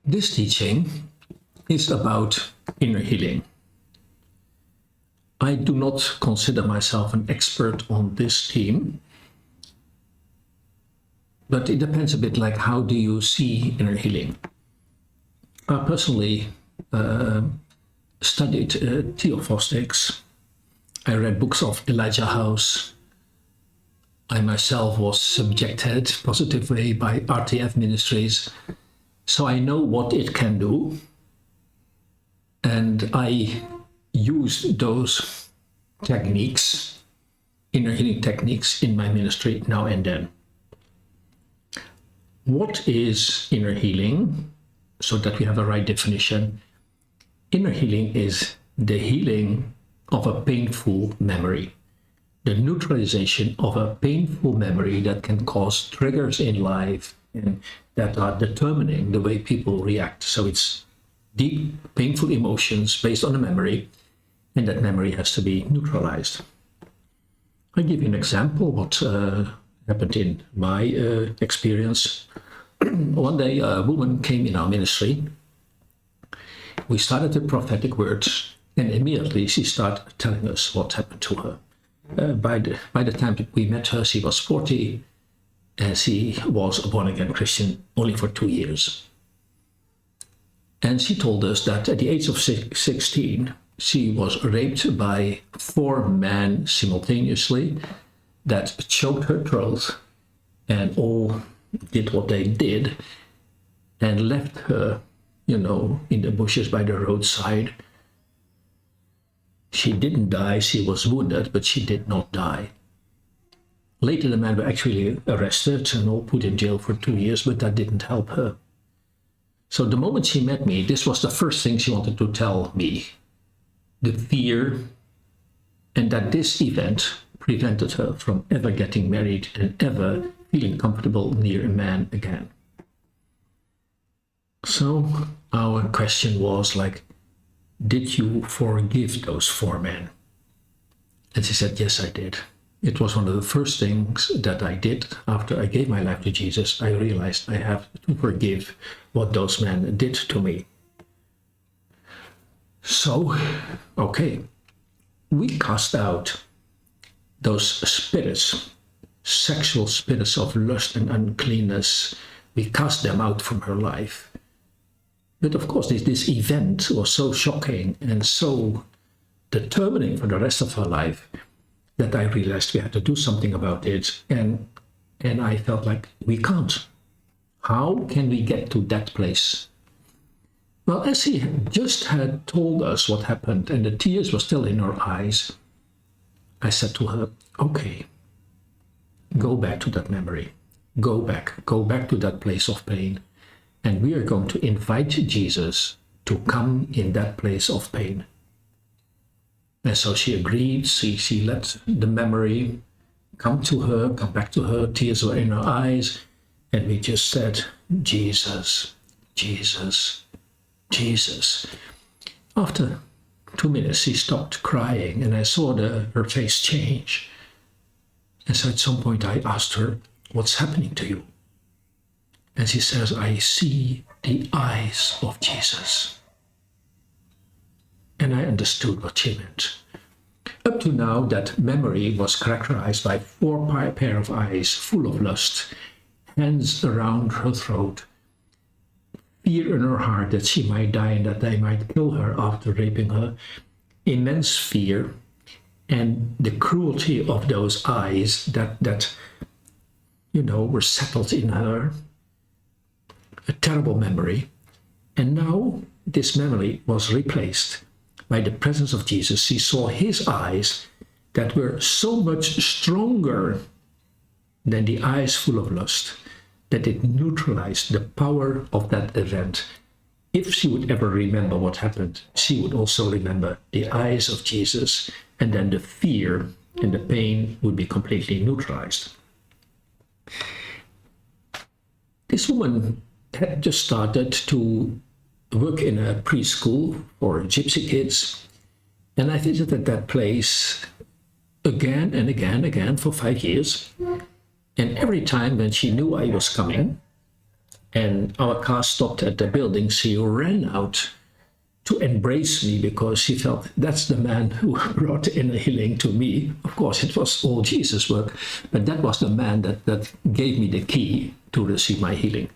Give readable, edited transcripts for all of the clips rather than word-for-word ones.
This teaching is about inner healing. I do not consider myself an expert on this theme, but it depends a bit like how do you see inner healing. I personally studied theophostics. I read books of Elijah House. I myself was subjected positively by RTF Ministries, so I know what it can do. And I used those techniques, inner healing techniques, in my ministry now and then. What is inner healing? So that we have a right definition. Inner healing is the healing of a painful memory, the neutralization of a painful memory that can cause triggers in life and that are determining the way people react. So it's deep, painful emotions based on a memory, and that memory has to be neutralized. I'll give you an example what happened in my experience. One day a woman came in our ministry. We started the prophetic words, and immediately she started telling us what happened to her. By the time that we met her, she was 40, and she was a born-again Christian only for 2 years. And she told us that at the age of 16, she was raped by 4 men simultaneously that choked her throat and all did what they did and left her, in the bushes by the roadside. She didn't die, she was wounded, but she did not die. Later, the men were actually arrested and all put in jail for 2 years, but that didn't help her. So the moment she met me, this was the first thing she wanted to tell me. The fear, and that this event prevented her from ever getting married and ever feeling comfortable near a man again. So our question was did you forgive those 4 men? And she said, yes, I did. It was one of the first things that I did after I gave my life to Jesus. I realized I have to forgive what those men did to me. So, okay, we cast out those spirits, sexual spirits of lust and uncleanness. We cast them out from her life. But of course, this event was so shocking and so determining for the rest of her life that I realized we had to do something about it. And I felt like we can't. How can we get to that place? Well, as she just had told us what happened and the tears were still in her eyes, I said to her, okay, go back to that memory. Go back to that place of pain. And we are going to invite Jesus to come in that place of pain. And so she agreed. She let the memory come back to her. Tears were in her eyes. And we just said, Jesus, Jesus, Jesus. After 2 minutes, she stopped crying and I saw her face change. And so at some point I asked her, what's happening to you? And she says, I see the eyes of Jesus. And I understood what she meant. Up to now, that memory was characterized by 4 pair of eyes full of lust, hands around her throat, fear in her heart that she might die and that they might kill her after raping her, immense fear, and the cruelty of those eyes that were settled in her, a terrible memory. And now this memory was replaced by the presence of Jesus. She saw his eyes that were so much stronger than the eyes full of lust, that it neutralized the power of that event. If she would ever remember what happened, she would also remember the eyes of Jesus, and then the fear and the pain would be completely neutralized. This woman had just started to work in a preschool for gypsy kids, and I visited that place again and again for 5 years. And every time when she knew I was coming, and our car stopped at the building. She ran out to embrace me because she felt that's the man who brought inner healing to me. Of course, it was all Jesus' work, but that was the man that gave me the key to receive my healing.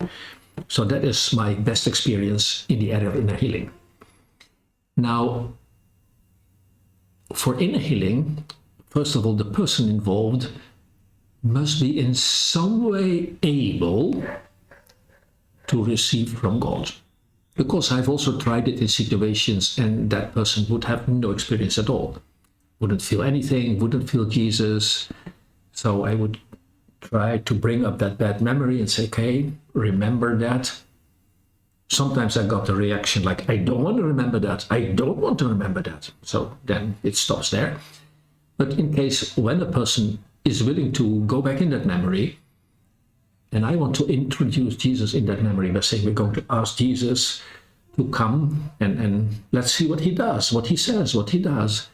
So that is my best experience in the area of inner healing. Now, for inner healing, first of all, the person involved must be in some way able to receive from God. Because I've also tried it in situations and that person would have no experience at all. Wouldn't feel anything, wouldn't feel Jesus. So I would try to bring up that bad memory and say, okay, remember that. Sometimes I got the reaction like, I don't want to remember that. I don't want to remember that. So then it stops there. But in case when a person is willing to go back in that memory, and I want to introduce Jesus in that memory by saying we're going to ask Jesus to come and let's see what he does, what he says, what he does.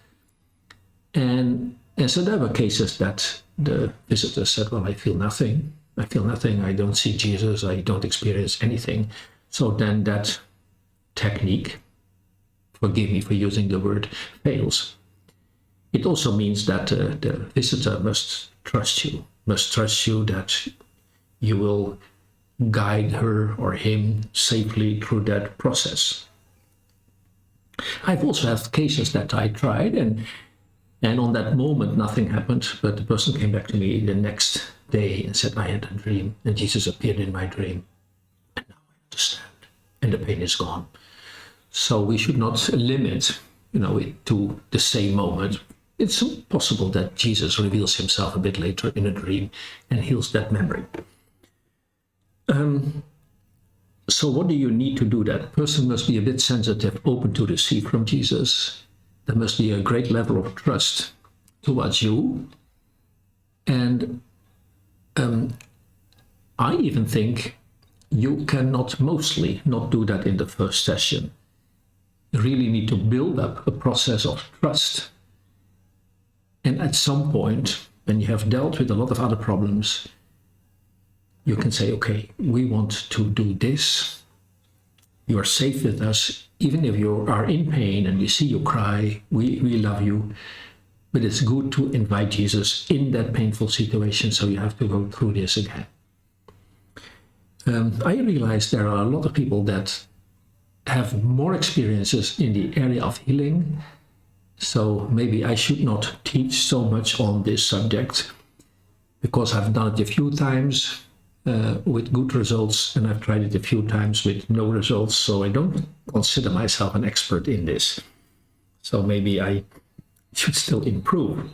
And so there were cases that the visitor said, well, I feel nothing. I feel nothing. I don't see Jesus. I don't experience anything. So then that technique, forgive me for using the word, fails. It also means that the visitor must trust you that you will guide her or him safely through that process. I've also had cases that I tried and on that moment nothing happened, but the person came back to me the next day and said, I had a dream and Jesus appeared in my dream. And now I understand. And the pain is gone. So we should not limit, it to the same moment. It's possible that Jesus reveals himself a bit later in a dream and heals that memory. So what do you need to do that? A person must be a bit sensitive, open to receive from Jesus. There must be a great level of trust towards you. And I even think you cannot mostly not do that in the first session. You really need to build up a process of trust. And at some point, when you have dealt with a lot of other problems, you can say, okay, we want to do this. You are safe with us. Even if you are in pain and we see you cry, we love you. But it's good to invite Jesus in that painful situation, so you have to go through this again. I realize there are a lot of people that have more experiences in the area of healing. So maybe I should not teach so much on this subject because I've done it a few times with good results, and I've tried it a few times with no results. So I don't consider myself an expert in this. So maybe I should still improve.